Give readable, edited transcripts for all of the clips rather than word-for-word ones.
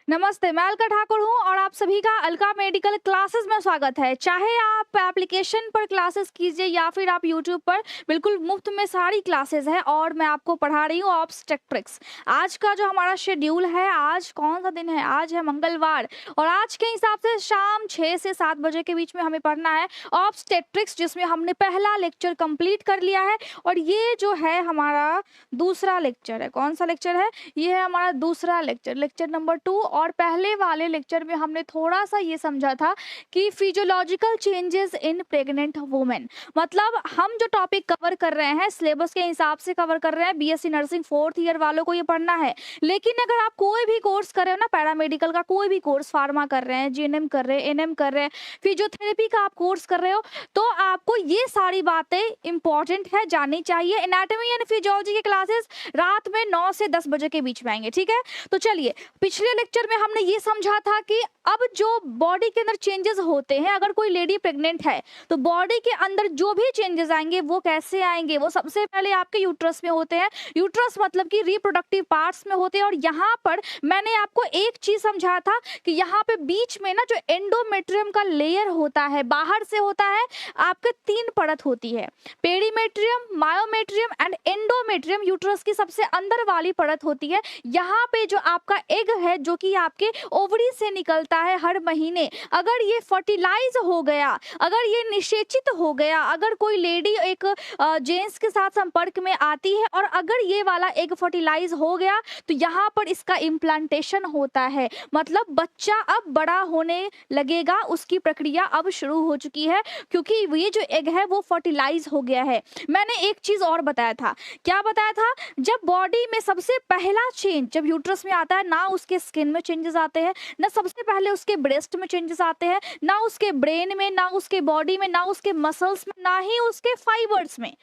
नमस्ते, मैं अलका ठाकुर हूँ और आप सभी का अलका मेडिकल क्लासेस में स्वागत है। चाहे आप एप्लीकेशन पर क्लासेस कीजिए या फिर आप यूट्यूब पर, बिल्कुल मुफ्त में सारी क्लासेस है और मैं आपको पढ़ा रही हूँ ऑब्स्टेट्रिक्स। आज का जो हमारा शेड्यूल है, आज कौन सा दिन है? आज है मंगलवार और आज के हिसाब से शाम 6 से 7 बजे के बीच में हमें पढ़ना है ऑब्स्टेट्रिक्स, जिसमें हमने पहला लेक्चर कंप्लीट कर लिया है और ये जो है हमारा दूसरा लेक्चर है। कौन सा लेक्चर है? ये है हमारा दूसरा लेक्चर, लेक्चर नंबर 2। और पहले वाले लेक्चर में हमने थोड़ा सा ये समझा था कि physiological changes in pregnant women, मतलब हम जो टॉपिक कवर कर रहे हैं सिलेबस के हिसाब से कवर कर रहे हैं। बीएससी नर्सिंग 4th ईयर वालों को ये पढ़ना है, लेकिन अगर आप कोई भी कोर्स कर रहे हो ना, पैरामेडिकल का कोई भी कोर्स, फार्मा कर रहे हैं, जीएनएम कर रहे हैं, एनएम कर रहे हैं, फिजियोथेरेपी का आप कोर्स कर रहे हो, तो आपको ये सारी बातें इंपॉर्टेंट है, जाननी चाहिए। एनाटॉमी एंड फिजियोलॉजी के क्लासेस रात में 9 से 10 बजे के बीच में आएंगे, ठीक है। तो चलिए, पिछले लेक्चर में हमने ये समझा था कि अब जो बॉडी के अंदर चेंजेस होते हैं, अगर कोई लेडी प्रेग्नेंट है तो बॉडी के अंदर जो भी चेंजेस आएंगे वो कैसे आएंगे? वो सबसे पहले आपके यूट्रस में होते हैं। यूट्रस मतलब कि रिप्रोडक्टिव पार्ट्स में होते हैं। और यहाँ पर मैंने आपको एक चीज समझा था कि यहाँ पे बीच में ना जो एंडोमेट्रियम का लेयर होता है, बाहर से होता है, आपके 3 परत होती है, perimetrium, myometrium and endometrium. Uterus की सबसे अंदर वाली परत होती है। यहाँ पे जो आपका एग है, जो कि आपके ओवरी से निकलता है हर महीने, अगर ये फर्टिलाइज हो गया, अगर ये निषेचित हो गया, अगर कोई लेडी एक जेंट्स के साथ संपर्क में आती है और अगर ये वाला एग फर्टिलाइज हो गया, तो यहाँ पर इसका इम्प्लांटेशन होता है, मतलब बच्चा अब बड़ा होने लगेगा, उसकी प्रक्रिया अब शुरू हो चुकी है, क्योंकि ये जो एग है वो फर्टिलाइज हो गया है। मैंने एक चीज और बताया था, क्या बताया था? जब बॉडी में सबसे पहला चेंज जब यूट्रस में आता है, ना उसके स्किन में चेंजेस आते हैं, ना सबसे पहले उसके ब्रेस्ट में चेंजेस आते हैं, ना उसके ब्रेन में, ना उसके बॉडी में, ना उसके मसल्स में, ना ही उसके फाइबर्स में।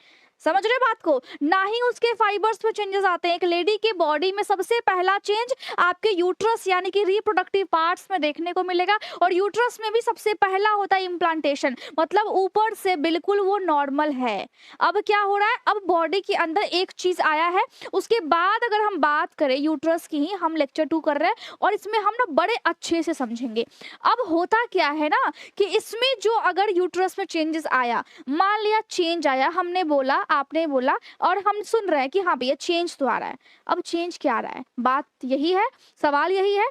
समझ रहे बात को? ना ही उसके फाइबर्स में चेंजेस आते हैं। एक लेडी की बॉडी में सबसे पहला चेंज आपके यूट्रस यानी कि रिप्रोडक्टिव पार्ट्स में देखने को मिलेगा। और यूट्रस में भी सबसे पहला होता है इम्प्लांटेशन, मतलब ऊपर से बिल्कुल वो नॉर्मल है। अब क्या हो रहा है? अब बॉडी के अंदर एक चीज आया है। उसके बाद अगर हम बात करें यूट्रस की, ही हम लेक्चर 2 कर रहे हैं और इसमें हम ना बड़े अच्छे से समझेंगे। अब होता क्या है ना कि इसमें जो अगर यूट्रस में चेंजेस आया, मान लिया चेंज आया, हमने बोला, आपने बोला और हम सुन रहे हैं कि हाँ भैया चेंज तो आ रहा है। अब चेंज क्या आ रहा है? बात यही है, सवाल यही है,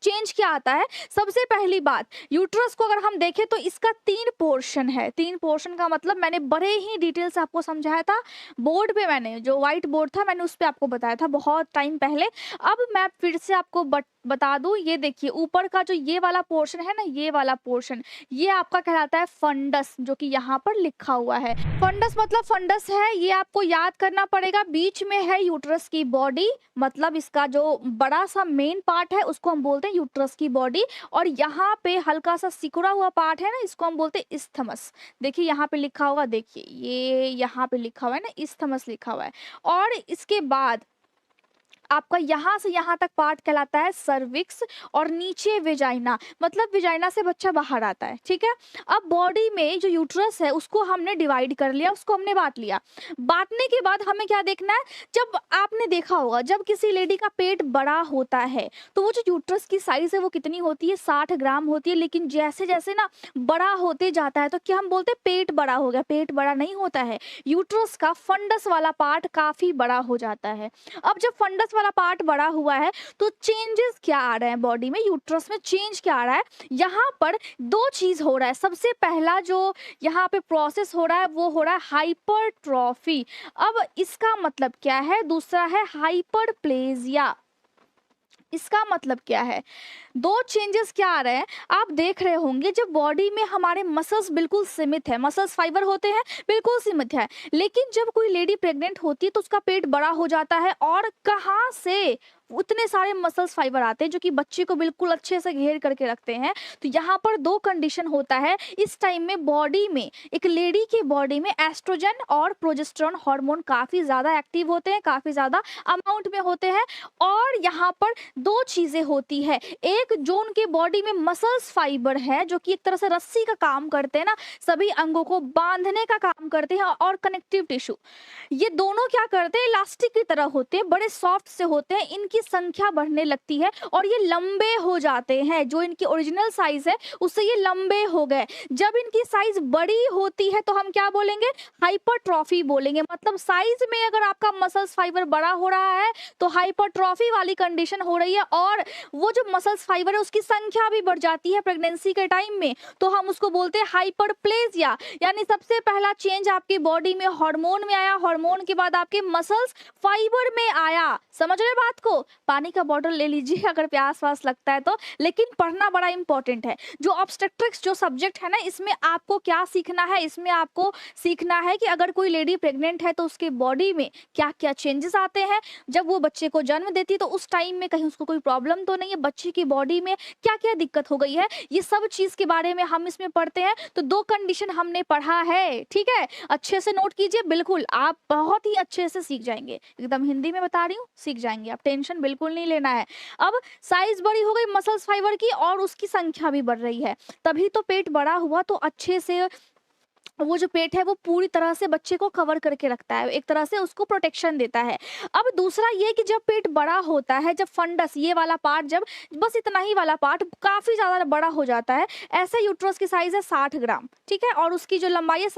चेंज क्या आता है? सबसे पहली बात, यूट्रस को अगर हम देखें तो इसका 3 पोर्शन है। 3 पोर्शन का मतलब मैंने बड़े ही डिटेल से आपको समझाया था बोर्ड पे, मैंने जो व्हाइट बोर्ड था मैंने उस पे आपको बताया था बहुत टाइम पहले। अब मैं फिर से आपको बता दूं, ये देखिए ऊपर का जो ये वाला पोर्शन है ना, ये वाला पोर्शन, ये आपका कहलाता है फंडस, जो कि यहाँ पर लिखा हुआ है। फंडस मतलब फंडस है, ये आपको याद करना पड़ेगा। बीच में है यूट्रस की बॉडी, मतलब इसका जो बड़ा सा मेन पार्ट है उसको हम बोलते हैं यूट्रस की बॉडी। और यहाँ पे हल्का सा सिकुड़ा हुआ पार्ट है ना, इसको हम बोलते हैं इस्थमस। देखिए यहाँ पे लिखा होगा, देखिए ये यहाँ पे लिखा हुआ है ना, इस्थमस लिखा हुआ है। और इसके बाद आपका यहाँ से यहाँ तक पार्ट कहलाता है सर्विक्स और नीचे वेजाइना, मतलब वेजाइना से बच्चा बाहर आता है, ठीक है। अब बॉडी में जो यूट्रस है उसको हमने डिवाइड कर लिया, उसको हमने बांट लिया। बांटने के बाद हमें क्या देखना है? जब आपने देखा होगा जब किसी लेडी का पेट बड़ा होता है तो वो जो यूट्रस की साइज है वो कितनी होती है? 60 ग्राम होती है। लेकिन जैसे जैसे ना बड़ा होते जाता है तो क्या हम बोलते हैं पेट बड़ा हो गया? पेट बड़ा नहीं होता है, यूट्रस का फंडस वाला पार्ट काफी बड़ा हो जाता है। अब जब फंडस वाला पार्ट बड़ा हुआ है तो चेंजेस क्या आ रहे हैं बॉडी में? यूट्रस में चेंज क्या आ रहा है? यहाँ पर 2 चीज हो रहा है। सबसे पहला जो यहाँ पे प्रोसेस हो रहा है वो हो रहा है हाइपरट्रॉफी। अब इसका मतलब क्या है? दूसरा है हाइपरप्लेजिया। इसका मतलब क्या है? 2 चेंजेस क्या आ रहे हैं? आप देख रहे होंगे जब बॉडी में हमारे मसल्स बिल्कुल सीमित है, मसल्स फाइबर होते हैं बिल्कुल सीमित है, लेकिन जब कोई लेडी प्रेग्नेंट होती है तो उसका पेट बड़ा हो जाता है। और कहाँ से उतने सारे मसल्स फाइबर आते हैं जो कि बच्चे को बिल्कुल अच्छे से घेर करके रखते हैं? तो यहाँ पर 2 कंडीशन होता है। इस टाइम में बॉडी में, एक लेडी की बॉडी में एस्ट्रोजन और प्रोजेस्टेरोन हार्मोन काफी ज्यादा एक्टिव होते हैं, काफी ज्यादा अमाउंट में होते हैं। और यहाँ पर 2 चीजें होती है, एक जो उनके बॉडी में मसल्स फाइबर है जो कि एक तरह से रस्सी का काम करते हैं ना, सभी अंगों को बांधने का काम करते हैं, और कनेक्टिव टिश्यू, ये दोनों क्या करते हैं? इलास्टिक की तरह होते हैं, बड़े सॉफ्ट से होते हैं। इनके इनकी संख्या बढ़ने लगती है और ये लंबे हो जाते हैं। जो इनकी ओरिजिनल साइज है उससे ये लंबे हो गए। जब इनकी साइज बड़ी होती है तो हम क्या बोलेंगे, हाइपरट्रॉफी बोलेंगे। मतलब साइज में अगर आपका मसल्स फाइबर बड़ा हो रहा है तो हाइपरट्रॉफी वाली कंडीशन हो रही है, और वो जो मसल्स फाइबर है उसकी संख्या भी बढ़ जाती है प्रेगनेंसी के टाइम में, तो हम उसको बोलते हैं हाइपरप्लेजिया। यानी सबसे पहला चेंज आपकी बॉडी में हार्मोन में आया, हार्मोन के बाद आपके मसल्स फाइबर में आया। समझ रहे बात को? पानी का बॉटल ले लीजिए अगर प्यास वास लगता है तो। लेकिन पढ़ना बड़ा इंपॉर्टेंट है। जो ऑब्स्टेट्रिक्स जो सब्जेक्ट है ना, इसमें आपको क्या सीखना है, इसमें आपको सीखना है कि अगर कोई लेडी प्रेग्नेंट है तो उसके बॉडी में क्या क्या चेंजेस आते हैं, जब वो बच्चे को जन्म देती है तो उस टाइम में कहीं उसको कोई प्रॉब्लम तो नहीं है, बच्चे की बॉडी में क्या क्या दिक्कत हो गई है, ये सब चीज के बारे में हम इसमें पढ़ते हैं। तो 2 कंडीशन हमने पढ़ा है, ठीक है, अच्छे से नोट कीजिए। बिल्कुल आप बहुत ही अच्छे से सीख जाएंगे, एकदम हिंदी में बता रही हूँ, सीख जाएंगे आप, टेंशन बिल्कुल नहीं लेना है। अब साइज बड़ी हो गई मसल्स फाइबर की और उसकी संख्या भी बढ़ रही है, तभी तो पेट बड़ा हुआ। तो अच्छे से वो जो पेट है वो पूरी तरह से बच्चे को कवर करके रखता है, एक तरह से उसको प्रोटेक्शन देता है। अब दूसरा ये कि जब पेट बड़ा होता है, जब फंडस ये वाला पार्ट, जब बस इतना ही वाला पार्ट काफी ज्यादा बड़ा हो जाता है, ऐसे यूट्रस की साइज है 60 ग्राम, ठीक है, और उसकी जो लंबाई है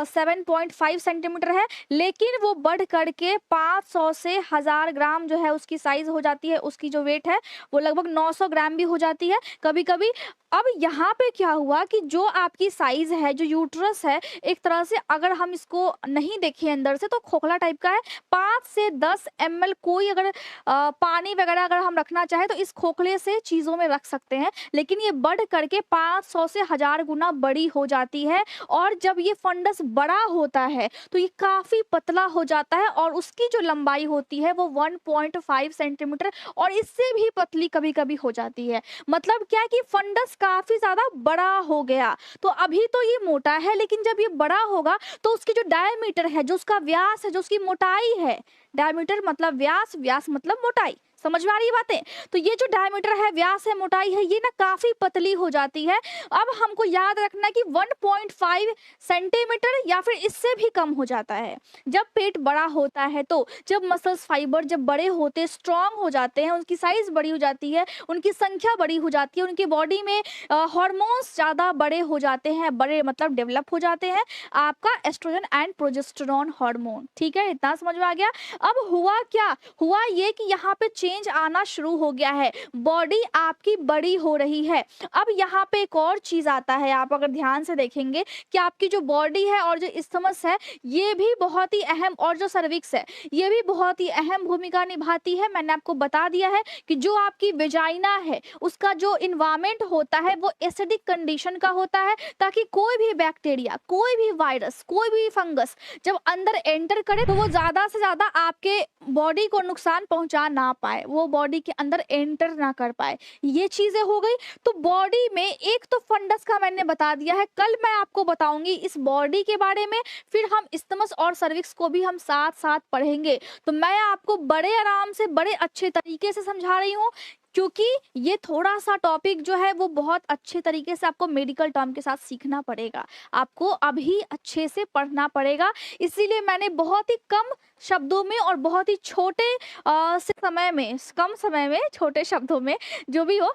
7.5 सेंटीमीटर है, लेकिन वो बढ़ करके 500 से 1000 ग्राम जो है उसकी साइज हो जाती है। उसकी जो वेट है वो लगभग 900 ग्राम भी हो जाती है कभी कभी। अब यहाँ पे क्या हुआ कि जो आपकी साइज है, जो यूट्रस है, एक तरह से अगर हम इसको नहीं देखें अंदर से तो खोखला टाइप का है। 5 से 10 ml कोई अगर पानी वगैरह अगर हम रखना चाहे तो इस खोखले से चीजों में रख सकते हैं, लेकिन ये बढ़ करके 500 से 1000 गुना बड़ी हो जाती है। और जब ये फंडस बड़ा होता है तो ये काफी पतला हो जाता है और उसकी जो लंबाई होती है वो 1.5 सेंटीमीटर और इससे भी पतली कभी कभी हो जाती है। मतलब क्या कि फंडस काफी ज्यादा बड़ा हो गया। तो अभी तो ये मोटा है, लेकिन जब ये बड़ा होगा तो उसकी जो डायमीटर है, जो उसका व्यास है, जो उसकी मोटाई है, डायमीटर मतलब व्यास, व्यास मतलब मोटाई, समझ में आ रही है बातें? तो ये जो डायमीटर है, व्यास है, मोटाई है, ये ना काफी पतली हो जाती है। अब हमको याद रखना कि 1.5 सेंटीमीटर या फिर इससे भी कम हो जाता है जब पेट बड़ा होता है। तो जब मसल्स फाइबर जब बड़े होते, स्ट्रांग हो जाते हैं, उनकी साइज बड़ी हो जाती है, उनकी संख्या बड़ी हो जाती है, उनकी बॉडी में हार्मोन्स ज्यादा बड़े हो जाते हैं, बड़े मतलब डेवलप हो जाते हैं, आपका एस्ट्रोजन एंड प्रोजेस्टेरोन हार्मोन, ठीक है, इतना समझ में आ गया। अब हुआ क्या, हुआ ये कि यहाँ पे चेंज आना शुरू हो गया है, बॉडी आपकी बड़ी हो रही है। अब यहाँ पे एक और चीज आता है, आप अगर ध्यान से देखेंगे कि आपकी जो बॉडी है और जो इस्थमस है ये भी बहुत ही अहम, और जो सर्विक्स है ये भी बहुत ही अहम भूमिका निभाती है। मैंने आपको बता दिया है कि जो आपकी वेजाइना है उसका जो इन्वायरमेंट होता है वो एसिडिक कंडीशन का होता है, ताकि कोई भी बैक्टीरिया, कोई भी वायरस, कोई भी फंगस जब अंदर एंटर करे तो वो ज्यादा से ज्यादा आपके बॉडी को नुकसान पहुंचा ना पाए, वो बॉडी के अंदर एंटर ना कर पाए। ये चीजें हो गई। तो बॉडी में एक तो फंडस का मैंने बता दिया है, कल मैं आपको बताऊंगी इस बॉडी के बारे में, फिर हम इस्थमस और सर्विक्स को भी हम साथ साथ पढ़ेंगे। तो मैं आपको बड़े आराम से, बड़े अच्छे तरीके से समझा रही हूँ, क्योंकि ये थोड़ा सा टॉपिक जो है वो बहुत अच्छे तरीके से आपको मेडिकल टर्म के साथ सीखना पड़ेगा, आपको अभी अच्छे से पढ़ना पड़ेगा। इसीलिए मैंने बहुत ही कम शब्दों में और बहुत ही छोटे से समय में, कम समय में, छोटे शब्दों में, जो भी हो,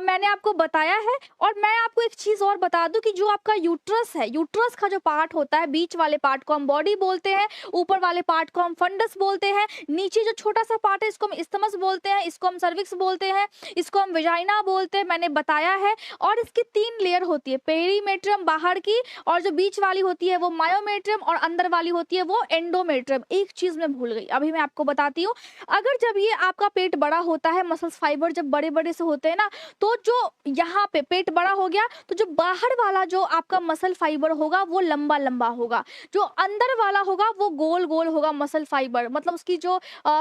मैंने आपको बताया है। और मैं आपको एक चीज और बता दूं कि जो आपका यूट्रस है, यूट्रस का जो पार्ट होता है, बीच वाले पार्ट को हम बॉडी बोलते हैं, ऊपर वाले पार्ट को हम फंडस बोलते हैं, नीचे जो छोटा सा पार्ट है इसको हम इस्थमस बोलते हैं, इसको हम सर्विक्स बोलते हैं, इसको हम वेजाइना बोलते हैं, मैंने बताया है। और इसकी 3 लेयर होती है, पेरीमेट्रियम बाहर की, और जो बीच वाली होती है वो मायोमेट्रियम, और अंदर वाली होती है वो एंडोमेट्रियम। एक चीज मैं भूल गई, अभी मैं आपको बताती हूँ। अगर जब ये आपका पेट बड़ा होता है, मसल्स फाइबर जब बड़े बड़े से होते हैं ना, तो जो यहाँ पे पेट बड़ा हो गया तो जो बाहर वाला जो आपका मसल फाइबर होगा वो लंबा लंबा होगा, जो अंदर वाला होगा वो गोल गोल होगा मसल फाइबर, मतलब उसकी जो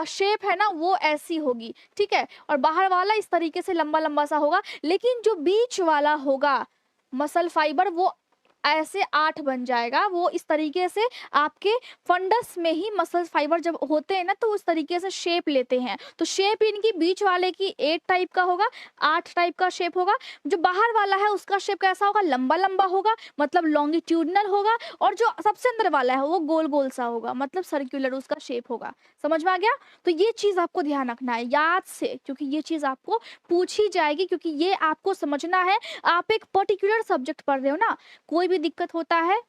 शेप है ना वो ऐसी होगी, ठीक है, और बाहर वाला इस तरीके से लंबा लंबा सा होगा। लेकिन जो बीच वाला होगा मसल फाइबर वो ऐसे 8 बन जाएगा। वो इस तरीके से आपके फंडस में ही मसल फाइबर जब होते हैं ना, तो उस तरीके से शेप लेते हैं। तो शेप इनकी बीच वाले की 8 टाइप का होगा, 8 टाइप का शेप होगा। जो बाहर वाला है उसका शेप कैसा होगा, लंबा-लंबा होगा, मतलब लॉन्गिट्यूडिनल होगा। और जो सबसे अंदर वाला है वो गोल-गोल सा होगा, मतलब सर्कुलर उसका शेप होगा। समझ में आ गया? तो ये चीज़ आपको ध्यान रखना है याद से, क्योंकि ये चीज़ आपको पूछी जाएगी, क्योंकि ये आपको समझना है। आप एक पर्टिकुलर सब्जेक्ट पढ़ रहे हो ना, कोई भी दिक्कत होता है,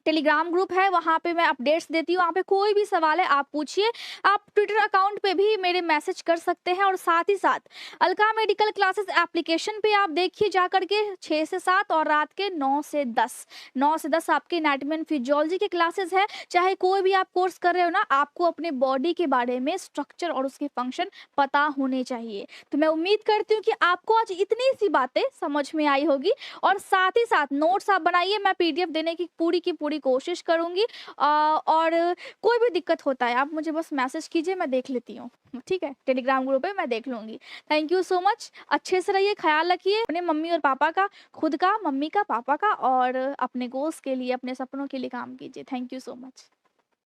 टेलीग्राम ग्रुप है, वहाँ पे मैं अपडेट्स देती हूँ। वहाँ पे कोई भी सवाल है आप पूछिए। आप ट्विटर अकाउंट पे भी मेरे मैसेज कर सकते हैं। और साथ ही साथ अलका मेडिकल क्लासेस एप्लीकेशन पे आप देखिए जा करके 6 से 7 और रात के 9 से 10, 9 से 10 आपके एनाटॉमी एंड फिजियोलॉजी के क्लासेस है। चाहे कोई भी आप कोर्स कर रहे हो ना, आपको अपने बॉडी के बारे में स्ट्रक्चर और उसके फंक्शन पता होने चाहिए। तो मैं उम्मीद करती हूँ कि आपको आज इतनी सी बातें समझ में आई होगी। और साथ ही साथ नोट्स आप बनाइए, मैं पीडीएफ देने की पूरी कोशिश करूँगी। और कोई भी दिक्कत होता है आप मुझे बस मैसेज कीजिए, मैं देख लेती हूँ। ठीक है? टेलीग्राम ग्रुप पे मैं देख लूँगी। Thank you so much. अच्छे से रहिए, ख़्याल रखिए अपने मम्मी और पापा का, खुद का, मम्मी का, पापा का, और अपने गोल्स के लिए, अपने सपनों के लिए काम कीजिए। Thank you so much.